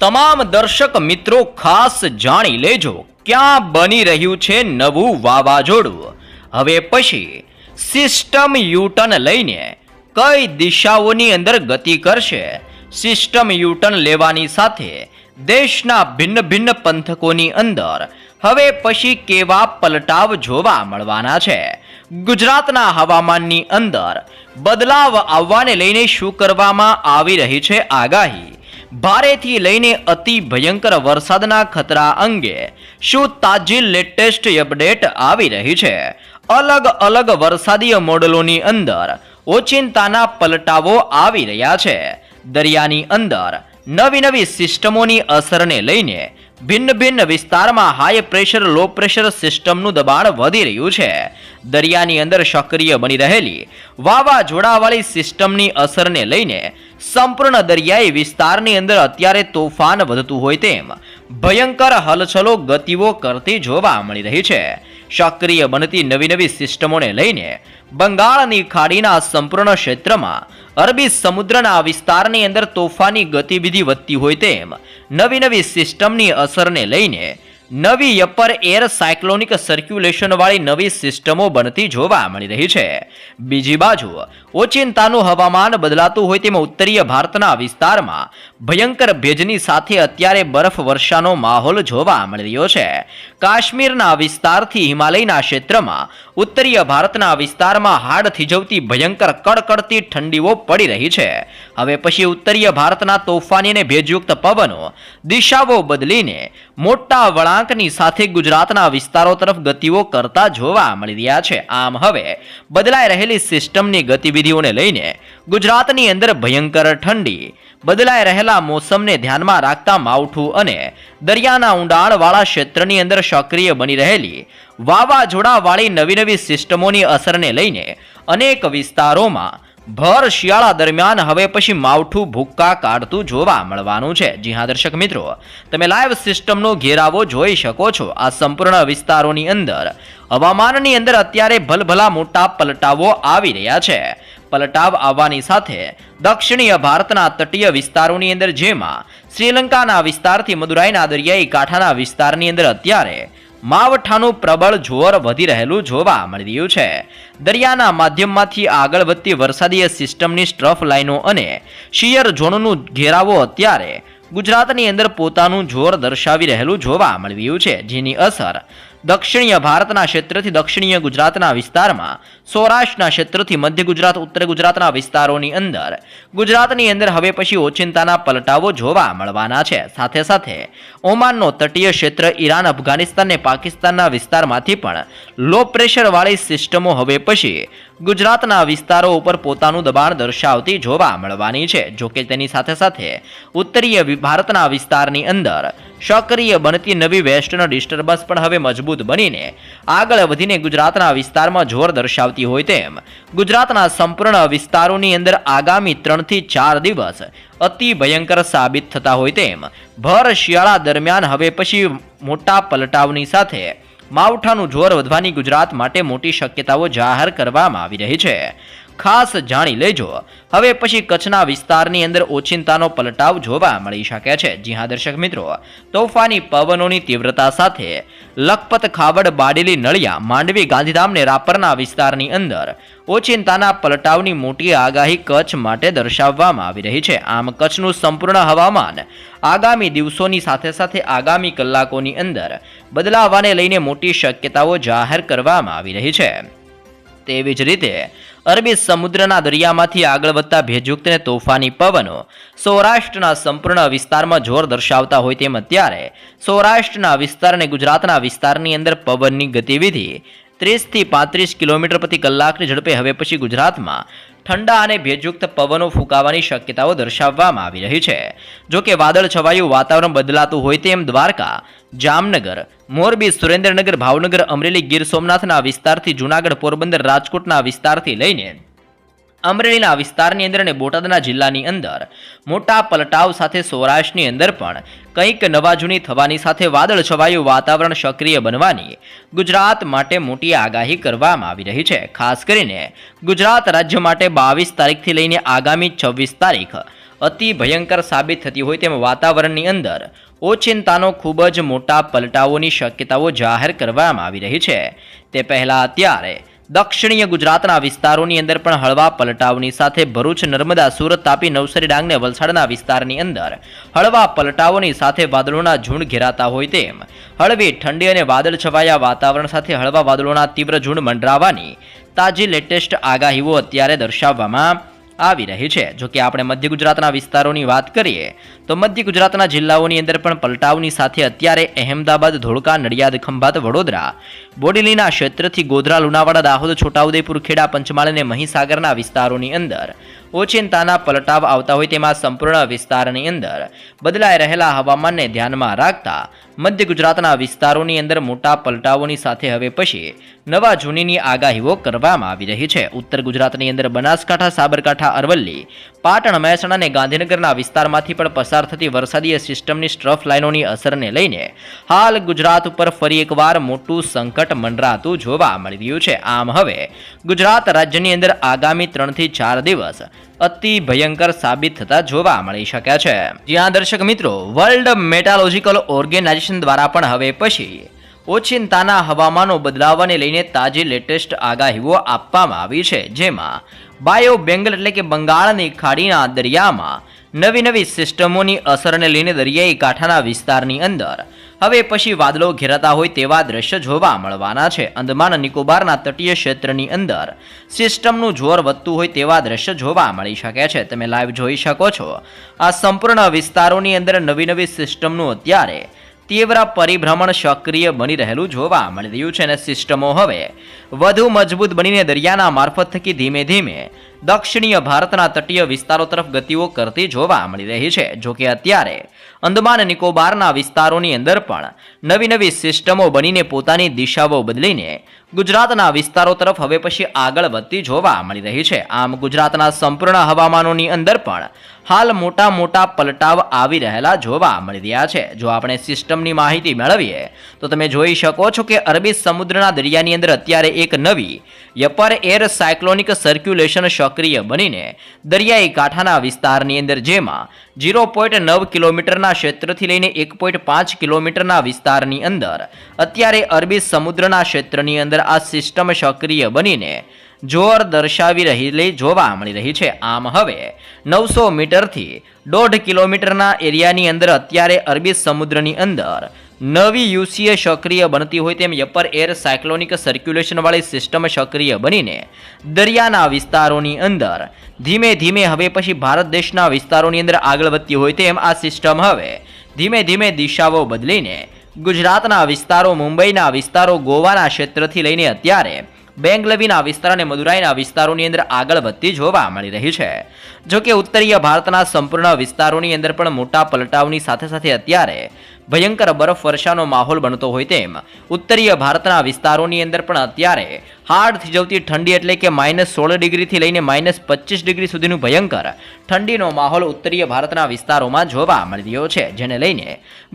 તમામ દર્શક મિત્રો ખાસ જાણી લેજો, ક્યાં બની રહ્યું છે નવું વાવાઝોડું. હવે પછી સિસ્ટમ યુટર્ન લઈને કઈ દિશાઓની અંદર ગતિ કરશે. સિસ્ટમ યુટર્ન લેવાની સાથે દેશના ભિન્ન ભિન્ન પંથકોની અંદર હવે પછી કેવા પલટાવ જોવા મળવાના છે. ગુજરાતના હવામાનની અંદર બદલાવ આવવાને લઈને શું કરવામાં આવી રહી છે આગાહી. ભારેથી લઈને અતિ ભયંકર વરસાદના ખતરા અંગે શું તાજી લેટેસ્ટ અપડેટ આવી રહી છે. અલગ અલગ વરસાદીય મોડલોની અંદર ઓચિંતાના પલટાવો આવી રહ્યા છે. દરિયાની અંદર નવી નવી સિસ્ટમોની અસરને લઈને ભિન્ન ભિન્ન વિસ્તારમાં હાઈ પ્રેશર લો પ્રેશર સિસ્ટમનું દબાણ વધી રહ્યું છે. દરિયાની અંદર સક્રિય બની રહેલી વાવાઝોડાવાળી સિસ્ટમની અસરને લઈને સંપૂર્ણ દરિયાઈ વિસ્તારની અંદર અત્યારે તોફાન વધતું હોય તેમ ભયંકર હલચલો ગતિઓ કરતી જોવા મળી રહી છે. સક્રિય બનતી નવી નવી સિસ્ટમોને લઈને બંગાળની ખાડીના સંપૂર્ણ ક્ષેત્રમાં અરબી સમુદ્રના વિસ્તારની અંદર તોફાની ગતિવિધિ વધતી હોય તેમ નવી નવી સિસ્ટમની અસરને લઈને નવી અપર એર સાયક્લોનિક સર્ક્યુલેશન વાળી નવી સિસ્ટમો બનતી જોવા મળી રહી છે. બીજી બાજુ ઓચિંતાનું હવામાન બદલાતું હોય તેમાં ઉત્તરીય ભારતના વિસ્તારમાં ભયંકર ભેજની સાથે અત્યારે બરફ વર્ષાનો માહોલ જોવા મળી રહ્યો છે. કાશ્મીરના વિસ્તારથી હિમાલયના ક્ષેત્રમાં ઉત્તરીય ભારતના વિસ્તારમાં હાડ થીજવતી ભયંકર કડકડતી ઠંડીઓ પડી રહી છે. હવે પછી ઉત્તરીય ભારતના તોફાની અને ભેજયુક્ત પવનો દિશાઓ બદલીને મોટા વળાંકની સાથે ગુજરાતના વિસ્તારો તરફ ગતિઓ કરતા જોવા મળી રહ્યા છે. આમ હવે બદલાઈ રહેલી સિસ્ટમની ગતિવિધિઓને લઈને ગુજરાતની અંદર ભયંકર ઠંડી, બદલાઈ રહેલા મોસમને ધ્યાનમાં રાખતા માવઠું અને દરિયાના ઊંડાણવાળા ક્ષેત્રની અંદર સક્રિય બની રહેલી વાવાઝોડાવાળી નવી નવી સિસ્ટમોની અસરને લઈને અનેક વિસ્તારોમાં ભર શિયાળા દરમિયાન હવે પછી માવઠું ભૂક્કા કાઢતું જોવા મળવાનું છે. જી હા દર્શક મિત્રો, તમે લાઈવ સિસ્ટમનો ઘેરાવો જોઈ શકો છો. આ સંપૂર્ણ વિસ્તારોની અંદર હવામાનની અંદર અત્યારે ભલભલા મોટા પલટાવો આવી રહ્યા છે. પલટાવ આવવાની સાથે દક્ષિણીય ભારતના તટીય વિસ્તારોની અંદર જેમાં શ્રીલંકાના વિસ્તારથી મદુરાઈના દરિયાઈ કાંઠાના વિસ્તારની અંદર અત્યારે માવઠાનું પ્રબળ જોર વધી રહેલું જોવા મળી રહ્યું છે. દરિયાના માધ્યમમાંથી આગળ વધતી વરસાદીય સિસ્ટમની સ્ટ્રફ લાઈનો અને શિયર ઝોનનું ઘેરાવો અત્યારે ગુજરાતની અંદર પોતાનું જોર દર્શાવી રહેલું જોવા મળી રહ્યું છે. જેની અસર દક્ષિણીય ભારતના ક્ષેત્રથી દક્ષિણીય ગુજરાતના વિસ્તારમાં, સૌરાષ્ટ્રના ક્ષેત્રથી મધ્ય ગુજરાત ઉત્તર ગુજરાતના વિસ્તારોની અંદર ગુજરાતની અંદર હવે પછી ઓચિંતાના પલટાવો જોવા મળવાના છે. સાથે સાથે ઓમાનનો તટીય ક્ષેત્ર, ઈરાન, અફઘાનિસ્તાન અને પાકિસ્તાનના વિસ્તારમાંથી પણ લો પ્રેશર વાળી સિસ્ટમો હવે પછી ગુજરાતના વિસ્તારો ઉપર પોતાનું દબાણ દર્શાવતી જોવા મળવાની છે. જોકે તેની સાથે સાથે ઉત્તરીય ભારતના વિસ્તારની અંદર સક્રિય બનતી નવી વેસ્ટર્ન ડિસ્ટર્બન્સ પણ હવે મજબૂત બનીને આગળ વધીને ગુજરાતના વિસ્તારમાં જોર દર્શાવતી હોય તેમ ગુજરાતના સંપૂર્ણ વિસ્તારોની અંદર આગામી 3 થી 4 દિવસ અતિ ભયંકર સાબિત થતા હોય તેમ ભર શિયાળા દરમિયાન હવે પછી મોટા પલટાવની સાથે માવઠાનું જોર વધવાની ગુજરાત માટે મોટી શક્યતાઓ જાહેર કરવામાં આવી રહી છે. ખાસ જાણી લેજો, હવે પછી કચ્છના વિસ્તારની અંદર ઓચિંતાનો પલટાવ જોવા મળી શકે છે. જી હા દર્શક મિત્રો, તોફાની પવનોની તીવ્રતા સાથે લખપત, ખાવડ, બાડેલી, નળિયા, માંડવી, ગાંધીધામ ને રાપરના વિસ્તારની અંદર ઓચિંતાના પલટાવની મોટી આગાહી કચ્છ માટે દર્શાવવામાં આવી રહી છે. આમ કચ્છનું સંપૂર્ણ હવામાન આગામી દિવસોની સાથે સાથે આગામી કલાકોની અંદર બદલાવાને લઈને મોટી શક્યતાઓ જાહેર કરવામાં આવી રહી છે. તેવી જ રીતે અરબી સમુદ્રના દરિયામાંથી આગળ વધતા ભેજયુક્ત અને તોફાની પવનો સૌરાષ્ટ્રના સંપૂર્ણ વિસ્તારમાં જોર દર્શાવતા હોય તેમ અત્યારે સૌરાષ્ટ્રના વિસ્તાર અને ગુજરાતના વિસ્તારની અંદર પવનની ગતિવિધિ 30 થી 35 કિલોમીટર પ્રતિ કલાકની ઝડપે હવે પછી ગુજરાતમાં ઠંડા અને ભેજયુક્ત પવનો ફૂંકાવાની શક્યતાઓ દર્શાવવામાં આવી રહી છે. જોકે વાદળ છવાયું વાતાવરણ બદલાતું હોય તેમ દ્વારકા, જામનગર, મોરબી, સુરેન્દ્રનગર, ભાવનગર, અમરેલી, ગીર સોમનાથના વિસ્તારથી જૂનાગઢ, પોરબંદર, રાજકોટના વિસ્તારથી લઈને અમરેલીના વિસ્તારની અંદર અને બોટાદના જિલ્લાની અંદર મોટા પલટાવ સાથે સૌરાષ્ટ્રની અંદર પણ કંઈક નવા જૂની થવાની સાથે વાદળ છવાયું વાતાવરણ સક્રિય બનવાની ગુજરાત માટે મોટી આગાહી કરવામાં આવી રહી છે. ખાસ કરીને ગુજરાત રાજ્ય માટે 22 તારીખથી લઈને આગામી 26 તારીખ અતિ ભયંકર સાબિત થતી હોય તેમ વાતાવરણની અંદર ઓચિંતાનો ખૂબ જ મોટા પલટાઓની શક્યતાઓ જાહેર કરવામાં આવી રહી છે. તે પહેલાં અત્યારે દક્ષિણીય ગુજરાતના વિસ્તારોની અંદર પણ હળવા પલટાઓની સાથે ભરૂચ, નર્મદા, સુરત, તાપી, નવસારી, ડાંગ ને વલસાડના વિસ્તારની અંદર હળવા પલટાઓની સાથે વાદળોના ઝુંડ ઘેરાતા હોય તેમ હળવી ઠંડી અને વાદળ છવાયા વાતાવરણ સાથે હળવા વાદળોના તીવ્ર ઝુંડ મંડરાવાની તાજી લેટેસ્ટ આગાહીઓ અત્યારે દર્શાવવામાં આવી રહી છે. જોકે આપણે મધ્ય ગુજરાતના વિસ્તારોની વાત કરીએ તો મધ્ય ગુજરાતના જિલ્લાઓની અંદર પણ પલટાઓની સાથે અત્યારે અહેમદાબાદ, ધોળકા, નડિયાદ, ખંભાત, વડોદરા, બોડેલીના ક્ષેત્રથી ગોધરા, લુણાવાડા, દાહોદ, છોટાઉદેપુર, ખેડા, પંચમહાલ અને મહીસાગરના વિસ્તારોની અંદર ઓચિંતાના પલટાવ આવતા હોય તેમાં સંપૂર્ણ વિસ્તારની અંદર બદલાઈ રહેલા હવામાનને ધ્યાનમાં રાખતા મધ્ય ગુજરાતના વિસ્તારોની અંદર મોટા પલટાઓની સાથે હવે પછી નવા જૂનીની આગાહીઓ કરવામાં આવી રહી છે. ઉત્તર ગુજરાતની અંદર બનાસકાંઠા, સાબરકાંઠા, અરવલ્લી, પાટણ, મહેસાણા અને ગાંધીનગરના વિસ્તારમાંથી પણ પસાર થતી વરસાદી સિસ્ટમની સ્ટ્રફ લાઇનોની અસરને લઈને હાલ ગુજરાત ઉપર ફરી એકવાર મોટું સંકટ મંડરાતું જોવા મળી રહ્યું છે. આમ હવે ગુજરાત રાજ્યની અંદર આગામી 3 થી 4 દિવસ અતિ ભયંકર સાબિત થતા જોવા મળી શકે છે. જ્યાં દર્શક મિત્રો, વર્લ્ડ મેટાલોજિકલ ઓર્ગેનાઇઝેશન દ્વારા પણ હવે પછી ઓચિંતાના હવામાનો બદલાવાને લઈને તાજી લેટેસ્ટ આગાહીઓ આપવામાં આવી છે. જેમાં બાયો બેંગલ એટલે કે બંગાળની ખાડીના દરિયામાં નવી સિસ્ટમોની અસરને લઈને દરિયાઈ કાંઠાના વિસ્તારની અંદર હવે પછી વાદળો ઘેરાતા હોય તેવા દ્રશ્ય જોવા મળવાના છે. અંદમાન નિકોબારના તટીય ક્ષેત્રની અંદર સિસ્ટમનું જોર વધતું હોય તેવા દ્રશ્ય જોવા મળી શકે છે. તમે લાઈવ જોઈ શકો છો. આ સંપૂર્ણ વિસ્તારોની અંદર નવી સિસ્ટમનું અત્યારે તીવ્ર પરિભ્રમણ સક્રિય બની રહેલું જોવા મળી રહ્યું છે અને સિસ્ટમો હવે વધુ મજબૂત બનીને દરિયાના મારફત થકી ધીમે ધીમે દક્ષિણીય ભારતના તટીય વિસ્તારો તરફ ગતિઓ કરતી જોવા મળી રહી છે. જોકે અત્યારે અંદમાન નિકોબારના વિસ્તારોની અંદર પણ નવી સિસ્ટમો બનીને પોતાની દિશાઓ બદલીને ગુજરાતના વિસ્તારો તરફ હવે પછી આગળ વધતી જોવા મળી રહી છે. આમ ગુજરાતના સંપૂર્ણ હવામાનોની અંદર પણ હાલ મોટા પલટાવ આવી રહેલા જોવા મળી રહ્યા છે. જો આપણે સિસ્ટમની માહિતી મેળવીએ તો તમે જોઈ શકો છો કે અરબી સમુદ્રના દરિયાની અંદર અત્યારે એક નવી અપર એર સાયક્લોનિક સર્ક્યુલેશન સક્રિય બનીને દરિયાઈ કાંઠાના વિસ્તારની અંદર જેમાં 0.9 કિલોમીટરના ક્ષેત્રથી લઈને 1.5 કિલોમીટરના વિસ્તારની અંદર અત્યારે અરબી સમુદ્રના ક્ષેત્રની અંદર આ સિસ્ટમ સક્રિય બનીને જોર દર્શાવી રહેલી જોવા મળી રહી છે. આમ હવે 900 મીટરથી 1.5 કિલોમીટરના એરિયાની અંદર અત્યારે અરબી સમુદ્રની અંદર નવી યુસીએ સક્રિય બનતી હોય તેમ અપર એર સાયક્લોનિક સર્ક્યુલેશન વાળી સિસ્ટમ સક્રિય બનીને દરિયાના વિસ્તારોની અંદર ધીમે ધીમે હવે પછી ભારત દેશના વિસ્તારોની અંદર આગળ વધતી હોય તેમ આ સિસ્ટમ હવે ધીમે ધીમે દિશાઓ બદલીને ગુજરાતના વિસ્તારો, મુંબઈના વિસ્તારો, ગોવાના ક્ષેત્રથી લઈને અત્યારે બેંગલવીના વિસ્તાર અને મદુરાઈના વિસ્તારોની અંદર આગળ વધતી જોવા મળી રહી છે. જોકે ઉત્તરીય ભારતના સંપૂર્ણ વિસ્તારોની અંદર પણ મોટા પલટાવની સાથે અત્યારે ભયંકર બરફ વર્ષાનો માહોલ બનતો હોય તેમ ઉત્તરીય ભારતના વિસ્તારોની અંદર પણ અત્યારે હાડ થીજવતી ઠંડી એટલે કે -16 ડિગ્રીથી લઈને -25 ડિગ્રી સુધીનું ભયંકર ઠંડીનો માહોલ ઉત્તરીય ભારતના વિસ્તારોમાં જોવા મળી રહ્યો છે. જેને લઈને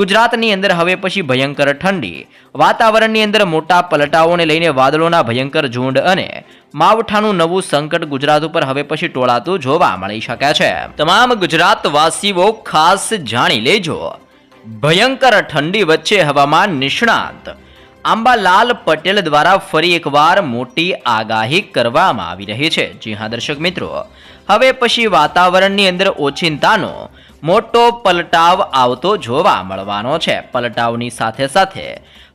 ગુજરાતની અંદર હવે પછી ભયંકર ઠંડી, વાતાવરણની અંદર મોટા પલટાઓને લઈને વાદળોના ભયંકર ઝુંડ અને માવઠાનું નવું સંકટ ગુજરાત ઉપર હવે પછી ટોળાતું જોવા મળી શકે છે. તમામ ગુજરાતવાસીઓ ખાસ જાણી લેજો. ભયંકર ઠંડી વચ્ચે હવામાન નિષ્ણાત આંબાલાલ પટેલ દ્વારા ફરી એકવાર મોટી આગાહી કરવામાં આવી રહી છે. જી હા દર્શક મિત્રો, હવે પછી વાતાવરણની અંદર ઓચિંતાનો મોટો પલટાવ આવતો જોવા મળવાનો છે. પલટાવની સાથે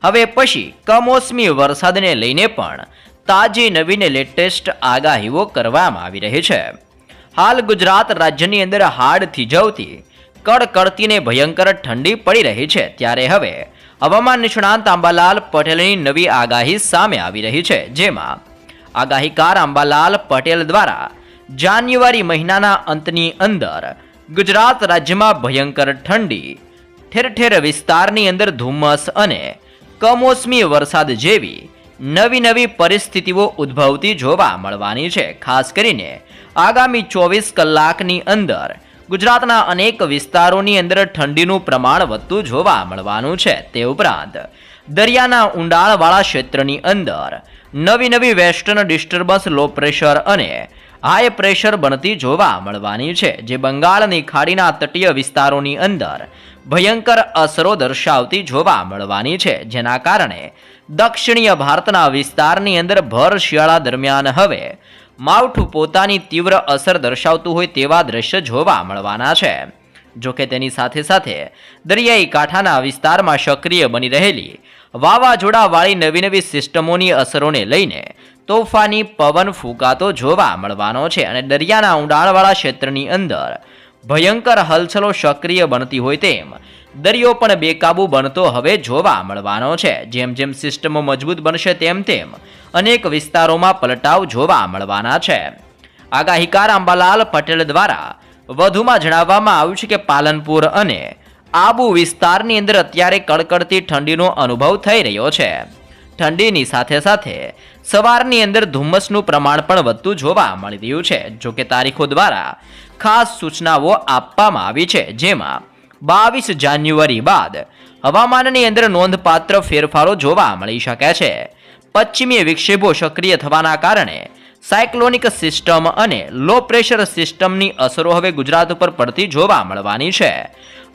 હવે પછી કમોસમી વરસાદને લઈને પણ તાજી નવીન લેટેસ્ટ આગાહીઓ કરવામાં આવી રહી છે. હાલ ગુજરાત રાજ્યની અંદર હાડ થીજવતી કડકડતીને ભયંકર ઠંડી પડી રહી છે. ત્યારે હવે હવામાન નિષ્ણાંત આંબાલાલ પટેલની નવી આગાહી સામે આવી રહી છે. જેમાં આગાહીકાર આંબાલાલ પટેલ દ્વારા જાન્યુઆરી મહિનાના અંતની અંદર ગુજરાત રાજ્યમાં ભયંકર ઠંડી, ઠેર ઠેર વિસ્તારની અંદર ધુમ્મસ અને કમોસમી વરસાદ જેવી નવી પરિસ્થિતિઓ ઉદ્ભવતી જોવા મળવાની છે. ખાસ કરીને આગામી 24 કલાકની અંદર ગુજરાતના અનેક વિસ્તારોની અંદર ઠંડીનું પ્રમાણ વધતું જોવા મળવાનું છે. તે ઉપરાંત દરિયાના ઊંડાણવાળા ક્ષેત્રની અંદર નવી વેસ્ટર્ન ડિસ્ટર્બન્સ, લો પ્રેશર અને હાઈ પ્રેશર બનતી જોવા મળવાની છે, જે બંગાળની ખાડીના તટીય વિસ્તારોની અંદર ભયંકર અસરો દર્શાવતી જોવા મળવાની છે, જેના કારણે દક્ષિણીય ભારતના વિસ્તારની અંદર ભર શિયાળા દરમિયાન હવે માવઠું પોતાની તીવ્ર અસર દર્શાવતું હોય તેવા દ્રશ્ય જોવા મળવાના છે. જોકે તેની સાથે સાથે દરિયાઈ કાંઠાના વિસ્તારમાં સક્રિય બની રહેલી વાવાઝોડાવાળી નવી સિસ્ટમોની અસરોને લઈને તોફાની પવન ફૂંકાતો જોવા મળવાનો છે અને દરિયાના ઊંડાણવાળા ક્ષેત્રની અંદર ભયંકર હલચલો સક્રિય બનતી હોય તેમ દરિયો પણ બેકાબુ બનતો હવે જોવા મળવાનો છે. જેમ જેમ સિસ્ટમો મજબૂત બનશે તેમ તેમ અનેક વિસ્તારોમાં પલટાવ જોવા મળવાના છે. આગાહીકાર અંબાલાલ પટેલ દ્વારા વધુમાં જણાવવામાં આવ્યું છે કે પાલનપુર અને આબુ વિસ્તારની અંદર અત્યારે કડકડતી ઠંડીનો અનુભવ થઈ રહ્યો છે. ઠંડીની સાથે સાથે સવારની અંદર ધુમ્મસનું પ્રમાણ પણ વધતું જોવા મળી રહ્યું છે. જોકે તારીખો દ્વારા ખાસ સૂચનાઓ આપવામાં આવી છે, જેમાં 22 જાન્યુઆરી બાદ હવામાનની અંદર નોંધપાત્ર ફેરફારો જોવા મળી શકે છે. પશ્ચિમી વિક્ષેપો સક્રિય થવાના કારણે સાયક્લોનિક સિસ્ટમ અને લો પ્રેશર સિસ્ટમની અસરો હવે ગુજરાત ઉપર પડતી જોવા મળવાની છે.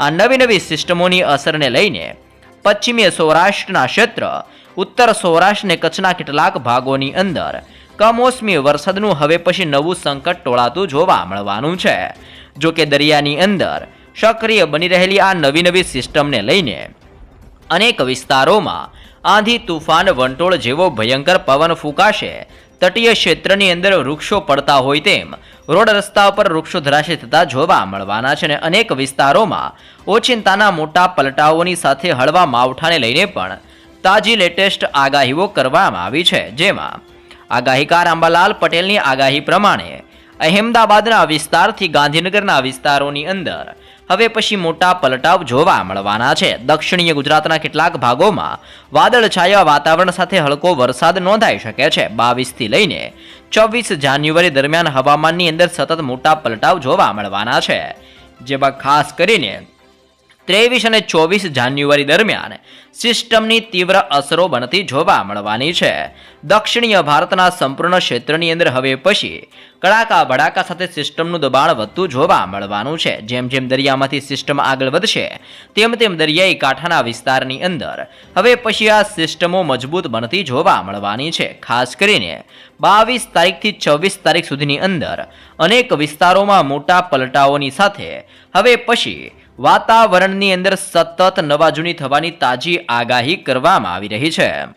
આ નવી સિસ્ટમોની અસરને લઈને પશ્ચિમી સૌરાષ્ટ્રના ક્ષેત્ર, ઉત્તર સૌરાષ્ટ્ર અને કચ્છના કેટલાક ભાગોની અંદર કમોસમી વરસાદનું હવે પછી નવું સંકટ ટોળાતું જોવા મળવાનું છે. જોકે દરિયાની અંદર સક્રિય બની રહેલી આ નવી સિસ્ટમને લઈને અનેક વિસ્તારોમાં આંધી તુફાન વંટોળ જેવો ભયંકર પવન ફૂંકાશે. તટીય ક્ષેત્રની અંદર વૃક્ષો પડતા હોય તેમ રોડ રસ્તા પર વૃક્ષો ધરાશય થતા જોવા મળવાના છે અને અનેક વિસ્તારોમાં ઓચિંતાના મોટા પલટાઓની સાથે હળવા માવઠાને લઈને પણ તાજી લેટેસ્ટ આગાહીઓ કરવામાં આવી છે. જેમાં આગાહીકાર અંબાલાલ પટેલની આગાહી પ્રમાણે અહેમદાબાદના વિસ્તારથી ગાંધીનગરના વિસ્તારોની અંદર હવે પછી મોટા પલટાવ જોવા મળવાના છે. દક્ષિણીય ગુજરાતના કેટલાક ભાગોમાં વાદળછાયા વાતાવરણ સાથે હળકો વરસાદ નોંધાઈ શકે છે. 22 થી લઈને 24 જાન્યુઆરી દરમિયાન હવામાનની અંદર સતત મોટા પલટાવ જોવા મળવાના છે, જેમાં ખાસ કરીને 23 અને 24 જાન્યુઆરી દરમિયાન સિસ્ટમની તીવ્ર અસરો બનતી જોવા મળવાની છે. દક્ષિણીય ભારતના સંપૂર્ણ ક્ષેત્રની અંદર હવે પછી કડાકા ભડાકા સાથે સિસ્ટમનું દબાણ વધતું જોવા મળવાનું છે. જેમ જેમ દરિયામાંથી સિસ્ટમ આગળ વધશે તેમ તેમ દરિયાઈ કાંઠાના વિસ્તારની અંદર હવે પછી આ સિસ્ટમો મજબૂત બનતી જોવા મળવાની છે. ખાસ કરીને 22 તારીખથી 24 તારીખ સુધીની અંદર અનેક વિસ્તારોમાં મોટા પલટાઓની સાથે હવે પછી વાતાવરણની અંદર સતત નવા જૂની થવાની તાજી આગાહી કરવામાં આવી રહી છે.